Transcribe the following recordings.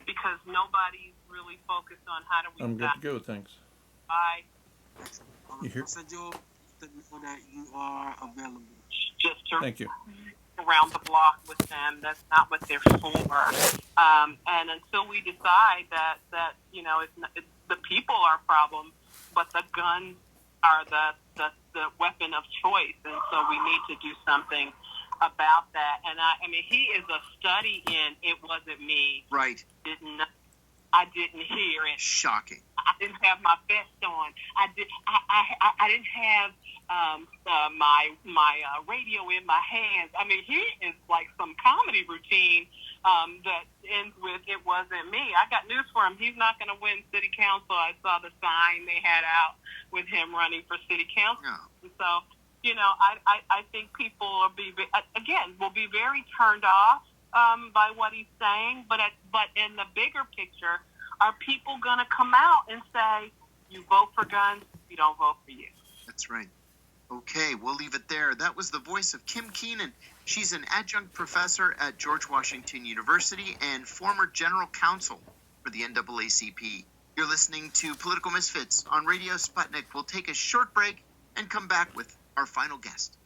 because nobody's really focused on how do we I'm good to go, thanks. Bye. You hear? That you are available. Just to Thank you. Around the block with them. That's not what they're for. And until we decide that it's the people are a problem, but the guns are the weapon of choice, and so we need to do something about that. And I mean, he is a study in "It Wasn't Me." Right. I didn't hear it. Shocking. I didn't have my vest on. I didn't have my radio in my hands. I mean, he is like some comedy routine that ends with "It wasn't me." I got news for him. He's not going to win city council. I saw the sign they had out with him running for city council. Yeah. And so, I think people will be very turned off by what he's saying, but in the bigger picture, are people going to come out and say, you vote for guns, we don't vote for you? That's right. Okay, we'll leave it there. That was the voice of Kim Keenan. She's an adjunct professor at George Washington University and former general counsel for the NAACP. You're listening to Political Misfits on Radio Sputnik. We'll take a short break and come back with our final guest.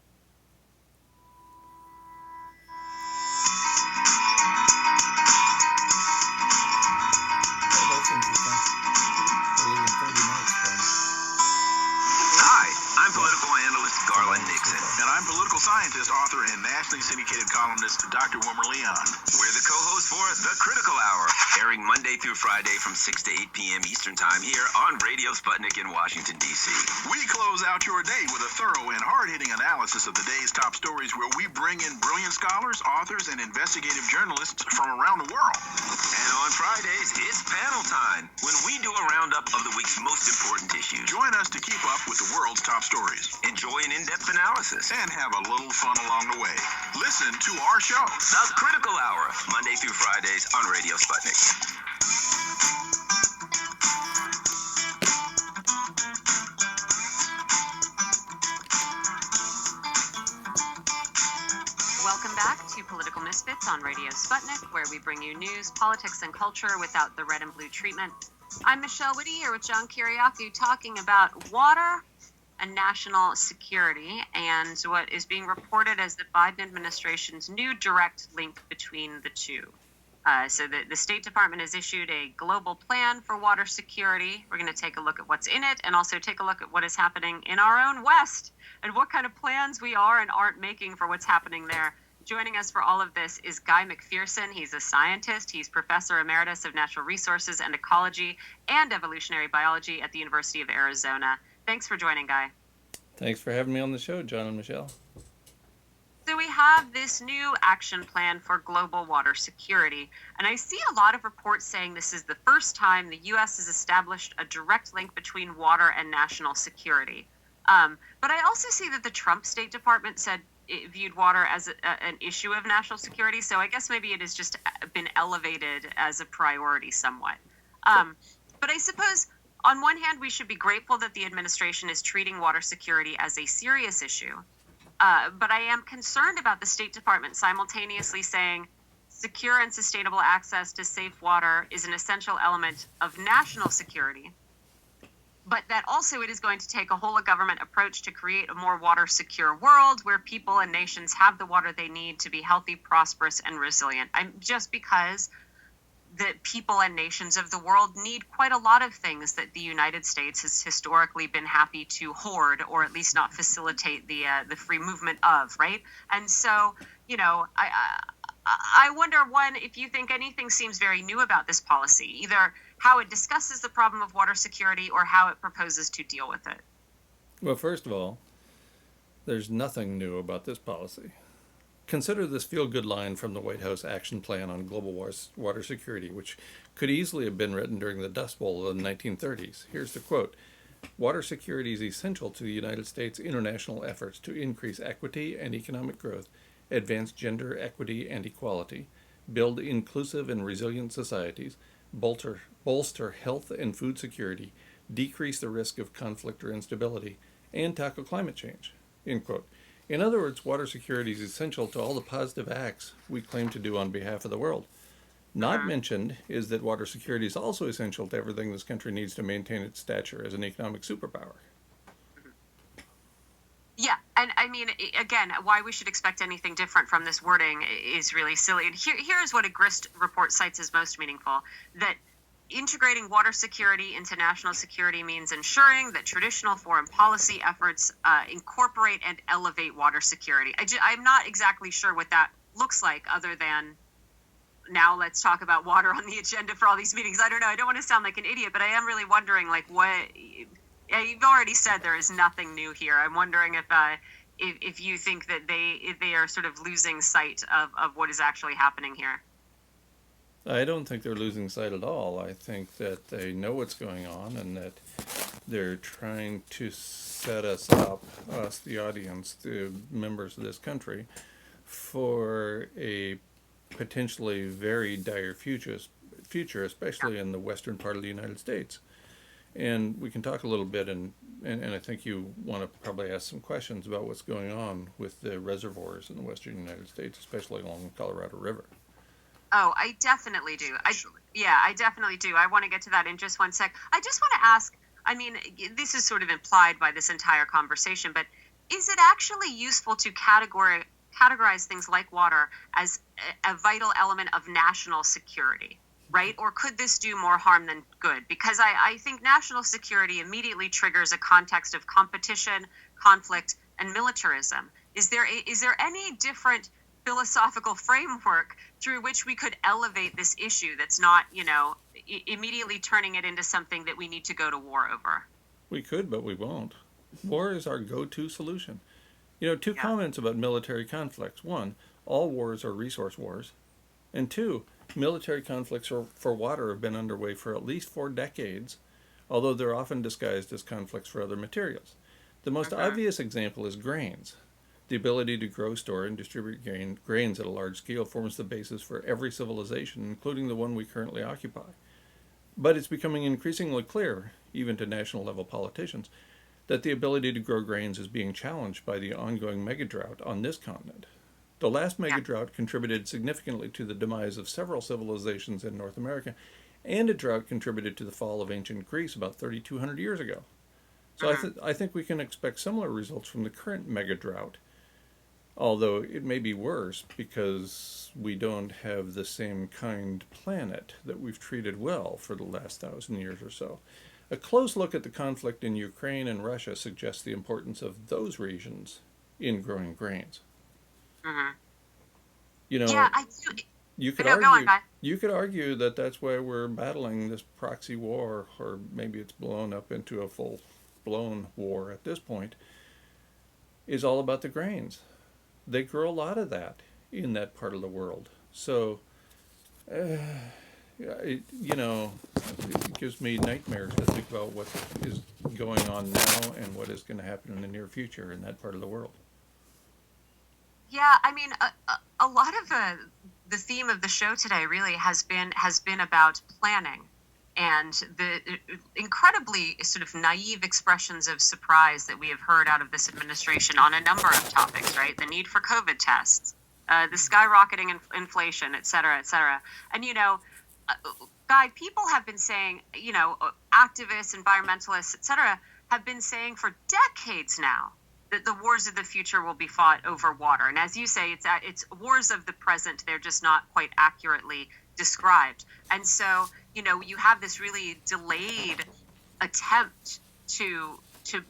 I'm political analyst Garland Nixon. And I'm political scientist, author, and nationally syndicated columnist Dr. Wilmer Leon. We're the co-hosts for The Critical Hour, airing Monday through Friday from 6 to 8 p.m. Eastern Time here on Radio Sputnik in Washington, D.C. We close out your day with a thorough and hard-hitting analysis of the day's top stories, where we bring in brilliant scholars, authors, and investigative journalists from around the world. And on Fridays, it's panel time, when we do a roundup of the week's most important issues. Join us to keep up with the world's top stories. Enjoy an in-depth analysis. And have a little fun along the way. Listen to our show, The Critical Hour, Monday through Fridays on Radio Sputnik. Welcome back to Political Misfits on Radio Sputnik, where we bring you news, politics, and culture without the red and blue treatment. I'm Michelle Whitty here with John Kiriakou, talking about water and national security, and what is being reported as the Biden administration's new direct link between the two. So the State Department has issued a global plan for water security. We're going to take a look at what's in it, and also take a look at what is happening in our own West, and what kind of plans we are and aren't making for what's happening there. Joining us for all of this is Guy McPherson. He's a scientist. He's Professor Emeritus of Natural Resources and Ecology and Evolutionary Biology at the University of Arizona. Thanks for joining, Guy. Thanks for having me on the show, John and Michelle. So we have this new action plan for global water security, and I see a lot of reports saying this is the first time the U.S. has established a direct link between water and national security. But I also see that the Trump State Department said it viewed water as an issue of national security, so I guess maybe it has just been elevated as a priority somewhat. But I suppose, on one hand, we should be grateful that the administration is treating water security as a serious issue. But I am concerned about the State Department simultaneously saying secure and sustainable access to safe water is an essential element of national security, but that also it is going to take a whole of government approach to create a more water secure world where people and nations have the water they need to be healthy, prosperous, and resilient. Just because the people and nations of the world need quite a lot of things that the United States has historically been happy to hoard, or at least not facilitate the free movement of, right? And so, I wonder, one, if you think anything seems very new about this policy, either how it discusses the problem of water security or how it proposes to deal with it. Well, first of all, there's nothing new about this policy. Consider this feel-good line from the White House Action Plan on Global Water Security, which could easily have been written during the Dust Bowl of the 1930s. Here's the quote: "Water security is essential to the United States' international efforts to increase equity and economic growth, advance gender equity and equality, build inclusive and resilient societies, bolster health and food security, decrease the risk of conflict or instability, and tackle climate change." End quote. In other words, water security is essential to all the positive acts we claim to do on behalf of the world. Not mentioned is that water security is also essential to everything this country needs to maintain its stature as an economic superpower. Yeah, and I mean, again, why we should expect anything different from this wording is really silly. And here's what a GRIST report cites as most meaningful: that integrating water security into national security means ensuring that traditional foreign policy efforts incorporate and elevate water security. I'm not exactly sure what that looks like, other than now let's talk about water on the agenda for all these meetings. I don't know. I don't want to sound like an idiot, but I am really wondering, like, what. Yeah, you've already said there is nothing new here. I'm wondering if you think that they are sort of losing sight of what is actually happening here. I don't think they're losing sight at all. I think that they know what's going on and that they're trying to set us up, us, the audience, the members of this country, for a potentially very dire future, especially in the western part of the United States. And we can talk a little bit, and I think you want to probably ask some questions about what's going on with the reservoirs in the western United States, especially along the Colorado River. Oh, I definitely do. I definitely do. I want to get to that in just one sec. I just want to ask, I mean, this is sort of implied by this entire conversation, but is it actually useful to categorize things like water as a vital element of national security? Right? Or could this do more harm than good? Because I think national security immediately triggers a context of competition, conflict, and militarism. Is there any different philosophical framework through which we could elevate this issue that's not, immediately turning it into something that we need to go to war over? We could, but we won't. War is our go-to solution. Two comments about military conflicts. One, all wars are resource wars. And two, military conflicts for water have been underway for at least 4 decades, although they're often disguised as conflicts for other materials. The most obvious example is grains. The ability to grow, store, and distribute grains at a large scale forms the basis for every civilization, including the one we currently occupy. But it's becoming increasingly clear, even to national level politicians, that the ability to grow grains is being challenged by the ongoing megadrought on this continent. The last megadrought contributed significantly to the demise of several civilizations in North America, and a drought contributed to the fall of ancient Greece about 3,200 years ago. So I think we can expect similar results from the current megadrought, although it may be worse because we don't have the same kind planet that we've treated well for the last 1,000 years or so. A close look at the conflict in Ukraine and Russia suggests the importance of those regions in growing grains. Mm-hmm. I do. You could argue that that's why we're battling this proxy war, or maybe it's blown up into a full-blown war at this point, is all about the grains. They grow a lot of that in that part of the world. So, it gives me nightmares to think about what is going on now and what is going to happen in the near future in that part of the world. Yeah, I mean, a lot of the theme of the show today really has been about planning and the incredibly sort of naive expressions of surprise that we have heard out of this administration on a number of topics, right? The need for COVID tests, the skyrocketing inflation, et cetera, et cetera. And, Guy, people have been saying, activists, environmentalists, et cetera, have been saying for decades now that the wars of the future will be fought over water. And as you say, it's wars of the present. They're just not quite accurately described. And so, you have this really delayed attempt to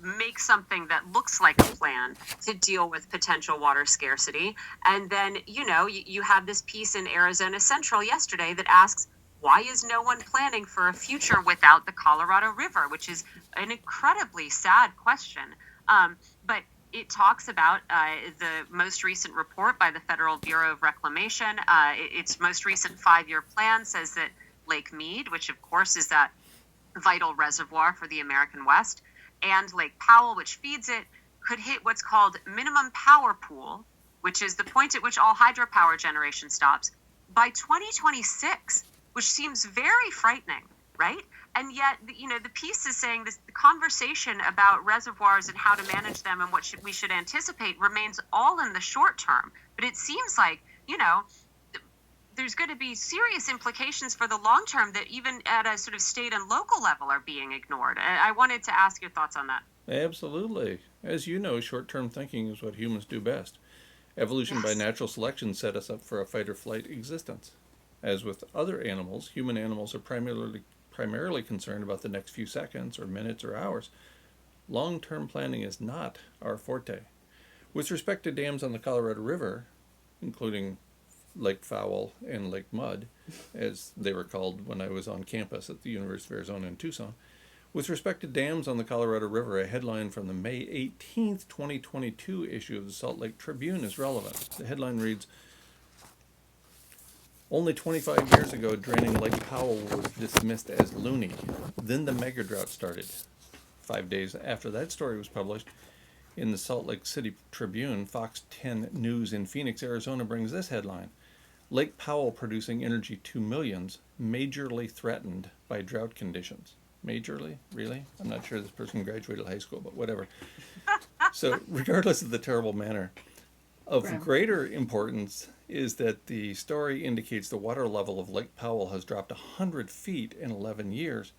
make something that looks like a plan to deal with potential water scarcity. And then, you have this piece in Arizona Central yesterday that asks, why is no one planning for a future without the Colorado River, which is an incredibly sad question. But it talks about the most recent report by the Federal Bureau of Reclamation. Its most recent 5-year plan says that Lake Mead, which of course is that vital reservoir for the American West, and Lake Powell, which feeds it, could hit what's called minimum power pool, which is the point at which all hydropower generation stops, by 2026, which seems very frightening, right? And yet, the piece is saying this, the conversation about reservoirs and how to manage them and what we should anticipate remains all in the short term. But it seems like, there's going to be serious implications for the long term that even at a sort of state and local level are being ignored. I wanted to ask your thoughts on that. Absolutely. As you know, short-term thinking is what humans do best. Evolution by Yes. natural selection set us up for a fight or flight existence. As with other animals, human animals are primarily concerned about the next few seconds or minutes or hours. Long-term planning is not our forte. With respect to dams on the Colorado River, including Lake Fowl and Lake Mud, as they were called when I was on campus at the University of Arizona in Tucson, with respect to dams on the Colorado River, a headline from the May 18th, 2022 issue of the Salt Lake Tribune is relevant. The headline reads, "Only 25 years ago, draining Lake Powell was dismissed as loony. Then the mega drought started." 5 days after that story was published in the Salt Lake City Tribune, Fox 10 News in Phoenix, Arizona brings this headline: "Lake Powell producing energy to millions, majorly threatened by drought conditions." Majorly? Really? I'm not sure this person graduated high school, but whatever. So, regardless of the terrible manner, of greater importance is that the story indicates the water level of Lake Powell has dropped 100 feet in 11 years,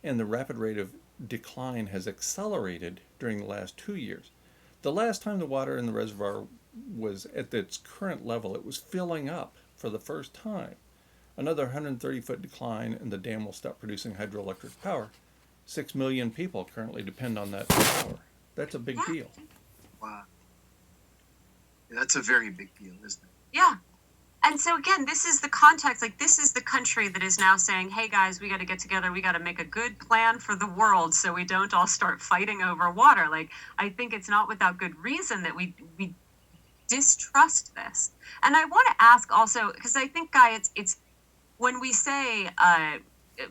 and the rapid rate of decline has accelerated during the last 2 years. The last time the water in the reservoir was at its current level, it was filling up for the first time. Another 130-foot decline, and the dam will stop producing hydroelectric power. 6 million people currently depend on that power. That's a big deal. Wow. Yeah, that's a very big deal, isn't it? Yeah. And so again, this is the context, like this is the country that is now saying, hey guys, we got to get together. We got to make a good plan for the world so we don't all start fighting over water. Like, I think it's not without good reason that we distrust this. And I want to ask also, because I think, Guy, it's when we say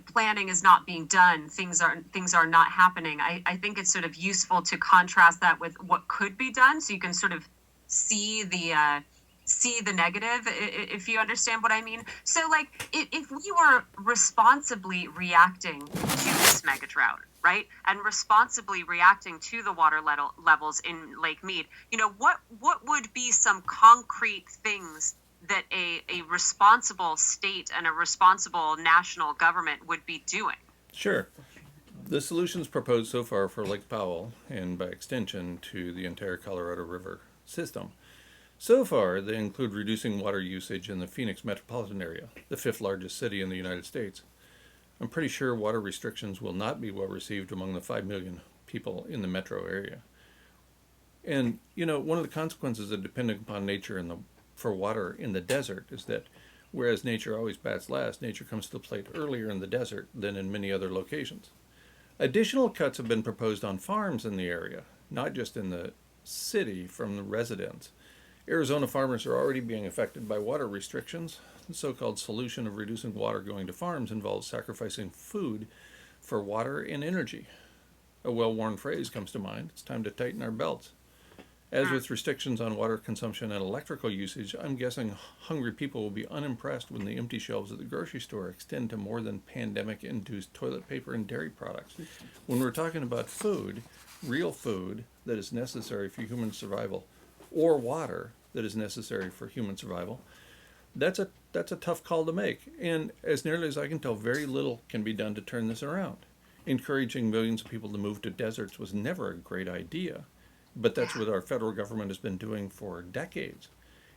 planning is not being done, things are not happening. I think it's sort of useful to contrast that with what could be done, so you can sort of see the negative, if you understand what I mean. So, like, if we were responsibly reacting to this mega drought, right, and responsibly reacting to the water levels in Lake Mead, you know, what would be some concrete things that a responsible state and a responsible national government would be doing? Sure. The solutions proposed so far for Lake Powell, and by extension to the entire Colorado River system, so far they include reducing water usage in the Phoenix metropolitan area, the 5th largest city in the United States. I'm pretty sure water restrictions will not be well received among the 5 million people in the metro area. And, you know, one of the consequences of depending upon nature for water in the desert is that whereas nature always bats last, nature comes to the plate earlier in the desert than in many other locations. Additional cuts have been proposed on farms in the area, not just in the city from the residents. Arizona farmers are already being affected by water restrictions. The so-called solution of reducing water going to farms involves sacrificing food for water and energy. A well-worn phrase comes to mind: it's time to tighten our belts. As with restrictions on water consumption and electrical usage, I'm guessing hungry people will be unimpressed when the empty shelves at the grocery store extend to more than pandemic-induced toilet paper and dairy products. When we're talking about food, real food that is necessary for human survival, or water that is necessary for human survival, that's a tough call to make. And as nearly as I can tell, very little can be done to turn this around. Encouraging millions of people to move to deserts was never a great idea. But that's what our federal government has been doing for decades.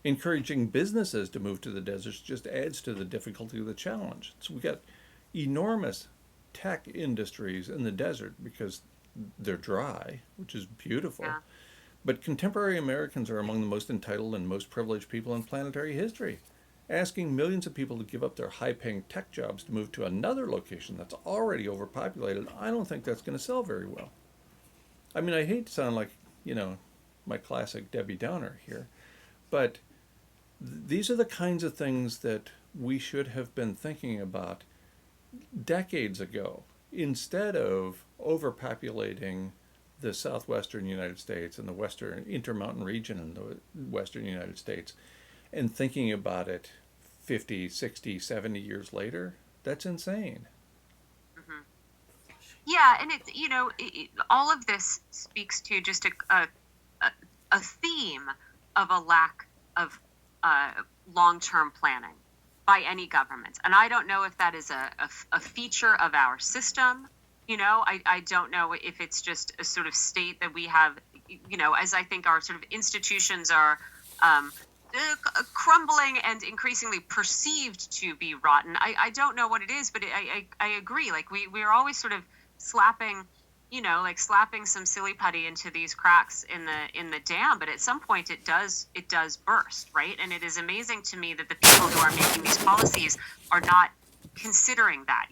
Encouraging businesses to move to the deserts just adds to the difficulty of the challenge. So we've got enormous tech industries in the desert because they're dry, which is beautiful. Yeah. But contemporary Americans are among the most entitled and most privileged people in planetary history. Asking millions of people to give up their high-paying tech jobs to move to another location that's already overpopulated, I don't think that's going to sell very well. I mean, I hate to sound like, you know, my classic Debbie Downer here, but these are the kinds of things that we should have been thinking about decades ago, instead of overpopulating the southwestern United States and the western intermountain region in the western United States and thinking about it 50, 60, 70 years later. That's insane. Yeah, and it's, you know, all of this speaks to just a theme of a lack of long-term planning by any government. And I don't know if that is a feature of our system. I don't know if it's just a sort of state that we have, as I think our sort of institutions are crumbling and increasingly perceived to be rotten. I don't know what it is, but I agree. Like we're always sort of slapping some silly putty into these cracks in the dam, but at some point it does burst, right? And it is amazing to me that the people who are making these policies are not considering that.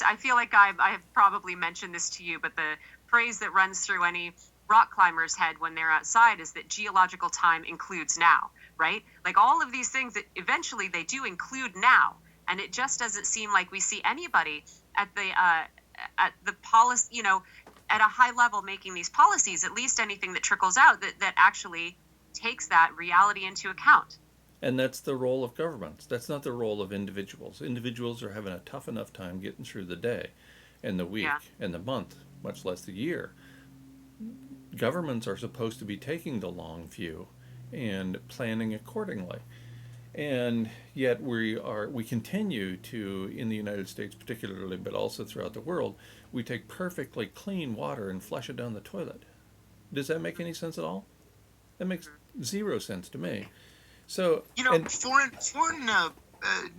I feel like I have probably mentioned this to you, but the phrase that runs through any rock climber's head when they're outside is that geological time includes now, right? Like all of these things that eventually they do include now, and it just doesn't seem like we see anybody at the policy, at a high level making these policies, at least anything that trickles out that actually takes that reality into account. And that's the role of governments. That's not the role of individuals. Individuals are having a tough enough time getting through the day and the week and the month, much less the year. Governments are supposed to be taking the long view and planning accordingly. And yet we continue to, in the United States particularly, but also throughout the world, we take perfectly clean water and flush it down the toilet. Does that make any sense at all? That makes zero sense to me. So, foreign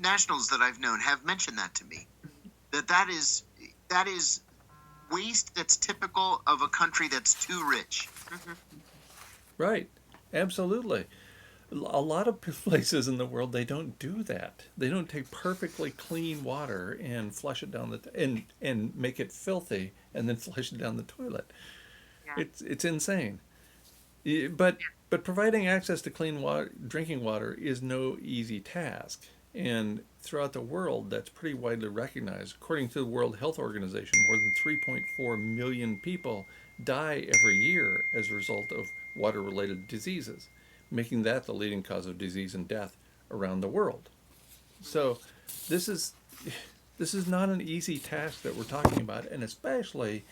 nationals that I've known have mentioned that to me. That is waste that's typical of a country that's too rich. Mm-hmm. Right, absolutely. A lot of places in the world, they don't do that. They don't take perfectly clean water and flush it down and make it filthy and then flush it down the toilet. Yeah. It's insane. But providing access to clean drinking water is no easy task. And throughout the world, that's pretty widely recognized. According to the World Health Organization, more than 3.4 million people die every year as a result of water-related diseases, making that the leading cause of disease and death around the world. So this is not an easy task that we're talking about, and especially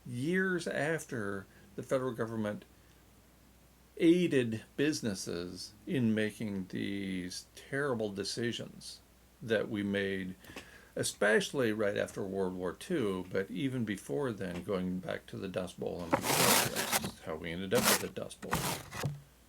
years after the federal government aided businesses in making these terrible decisions that we made, especially right after World War II, but even before then, going back to the Dust Bowl, and that's how we ended up with the Dust Bowl.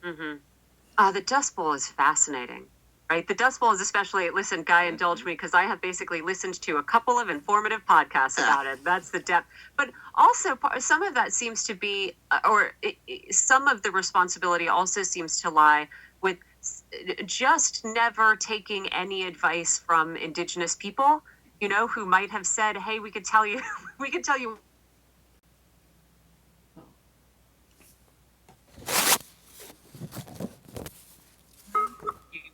Mm-hmm. The Dust Bowl is fascinating, right? The Dust Bowl is especially, listen, Guy, indulge me, because I have basically listened to a couple of informative podcasts about it. That's the depth. But also, some of that seems to be, some of the responsibility also seems to lie with just never taking any advice from Indigenous people, who might have said, hey, we could tell you.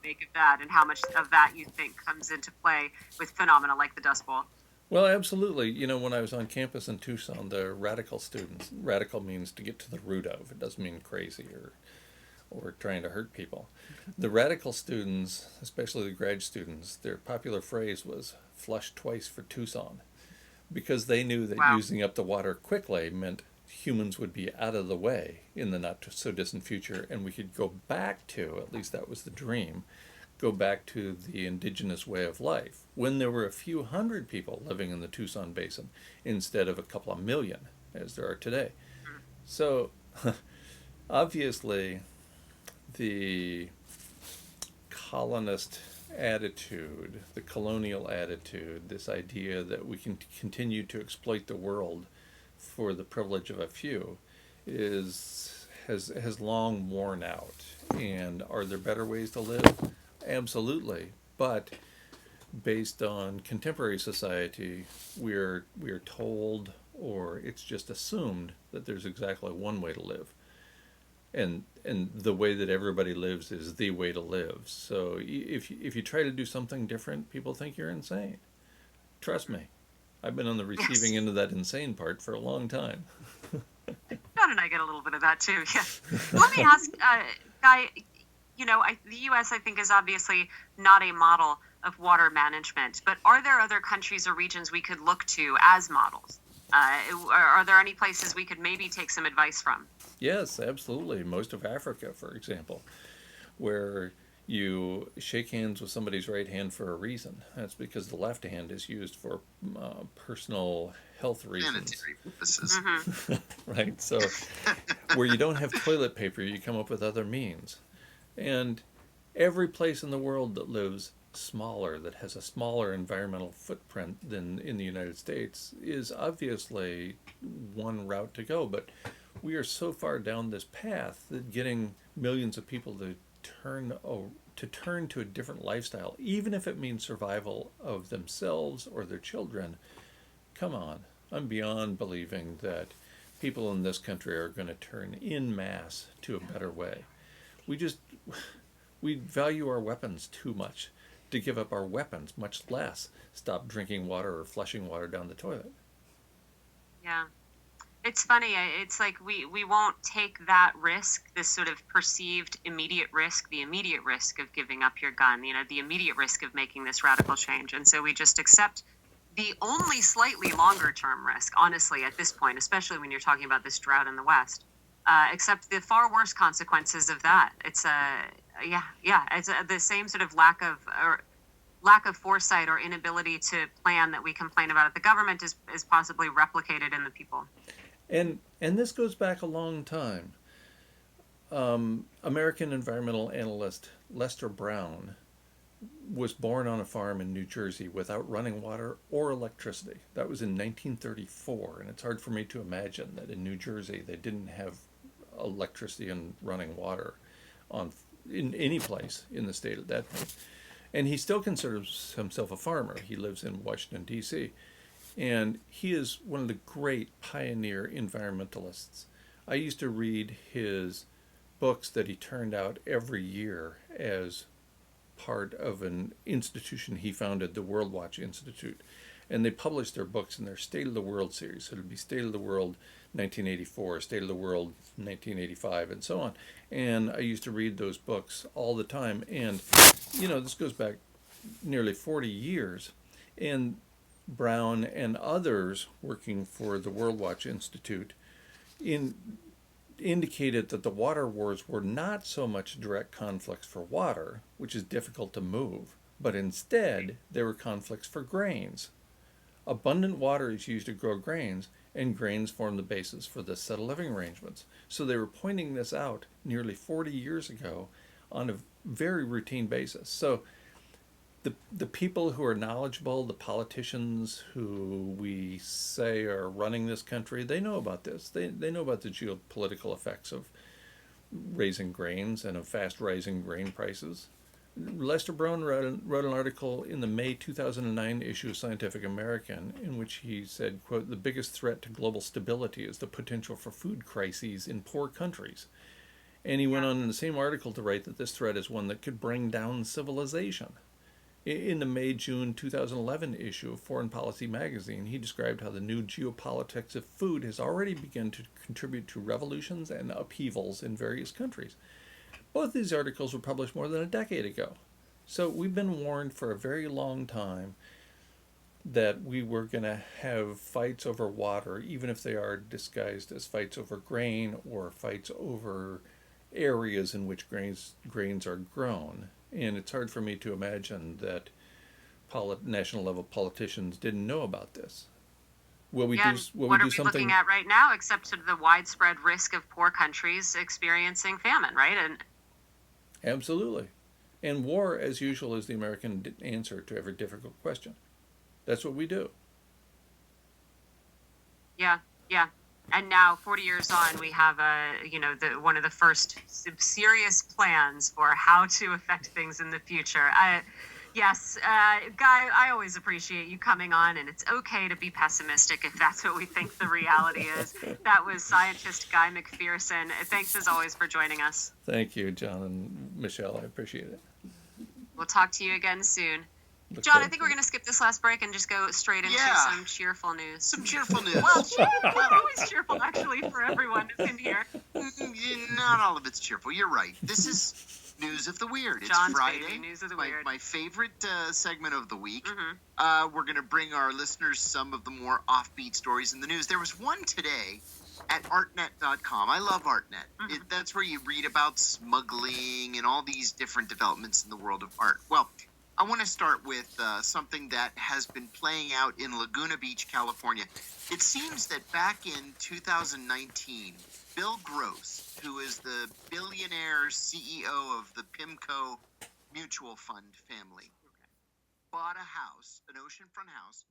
Make of that, and how much of that you think comes into play with phenomena like the Dust Bowl. Well, absolutely. When I was on campus in Tucson, the radical students, radical means to get to the root of. It doesn't mean crazy or trying to hurt people. The radical students, especially the grad students, their popular phrase was flush twice for Tucson, because they knew that using up the water quickly meant humans would be out of the way in the not so distant future, and we could go back to, at least that was the dream, go back to the indigenous way of life when there were a few hundred people living in the Tucson Basin instead of a couple of million as there are today. So obviously the colonist attitude, the colonial attitude, this idea that we can continue to exploit the world for the privilege of a few has long worn out. And are there better ways to live? Absolutely. But based on contemporary society, we're told, or it's just assumed, that there's exactly one way to live. And the way that everybody lives is the way to live. So if you try to do something different, people think you're insane. Trust me. I've been on the receiving end of that insane part for a long time. John and I get a little bit of that too, yeah. Let me ask, Guy, the U.S., I think, is obviously not a model of water management, but are there other countries or regions we could look to as models? Are there any places we could maybe take some advice from? Yes, absolutely. Most of Africa, for example, where You shake hands with somebody's right hand for a reason. That's because the left hand is used for personal health reasons. Sanitary purposes. Right? So, where you don't have toilet paper, you come up with other means. And every place in the world that lives smaller, that has a smaller environmental footprint than in the United States, is obviously one route to go. But we are so far down this path that getting millions of people to turn to a different lifestyle, even if it means survival of themselves or their children, come on. I'm beyond believing that people in this country are going to turn en masse to a better way. We value our weapons too much to give up our weapons, much less stop drinking water or flushing water down the toilet. Yeah. It's funny. It's like we won't take that risk, this sort of perceived immediate risk, the immediate risk of giving up your gun, the immediate risk of making this radical change. And so we just accept the only slightly longer term risk, honestly, at this point, especially when you're talking about this drought in the West, accept the far worse consequences of that. It's it's the same sort of lack of foresight or inability to plan that we complain about at the government is possibly replicated in the people. And this goes back a long time. American environmental analyst Lester Brown was born on a farm in New Jersey without running water or electricity. That was in 1934, and it's hard for me to imagine that in New Jersey they didn't have electricity and running water in any place in the state at that point. And he still considers himself a farmer. He lives in Washington, D.C., and he is one of the great pioneer environmentalists. I used to read his books that he turned out every year as part of an institution he founded, the World Watch Institute. And they published their books in their State of the World series. So it would be State of the World 1984, State of the World 1985, and so on. And I used to read those books all the time. And, this goes back nearly 40 years. And Brown and others working for the World Watch Institute indicated that the water wars were not so much direct conflicts for water, which is difficult to move, but instead they were conflicts for grains. Abundant water is used to grow grains, and grains form the basis for the set of living arrangements. So they were pointing this out nearly 40 years ago on a very routine basis. So the people who are knowledgeable, the politicians who we say are running this country, they know about this. They know about the geopolitical effects of raising grains and of fast rising grain prices. Lester Brown wrote an article in the May 2009 issue of Scientific American in which he said, quote, "The biggest threat to global stability is the potential for food crises in poor countries." And he went on in the same article to write that this threat is one that could bring down civilization. In the May-June 2011 issue of Foreign Policy magazine, he described how the new geopolitics of food has already begun to contribute to revolutions and upheavals in various countries. Both these articles were published more than a decade ago. So we've been warned for a very long time that we were going to have fights over water, even if they are disguised as fights over grain or fights over areas in which grains are grown. And it's hard for me to imagine that national level politicians didn't know about this. What are we looking at right now, except sort of the widespread risk of poor countries experiencing famine, right? And absolutely. And war, as usual, is the American answer to every difficult question. That's what we do. Yeah. And now, 40 years on, we have one of the first serious plans for how to affect things in the future. Guy, I always appreciate you coming on, and it's okay to be pessimistic if that's what we think the reality is. That was scientist Guy McPherson. Thanks, as always, for joining us. Thank you, John and Michelle. I appreciate it. We'll talk to you again soon. John, I think we're going to skip this last break and just go straight into some cheerful news. Some cheerful news. Well, always cheerful, actually, for everyone who's in here. Not all of it's cheerful. You're right. This is News of the Weird. It's John's Friday. baby, News of the Weird. My favorite segment of the week. Mm-hmm. We're going to bring our listeners some of the more offbeat stories in the news. There was one today, at artnet.com. I love Artnet. That's where you read about smuggling and all these different developments in the world of art. Well, I want to start with something that has been playing out in Laguna Beach, California. It seems that back in 2019, Bill Gross, who is the billionaire CEO of the PIMCO Mutual Fund family, bought a house, an oceanfront house,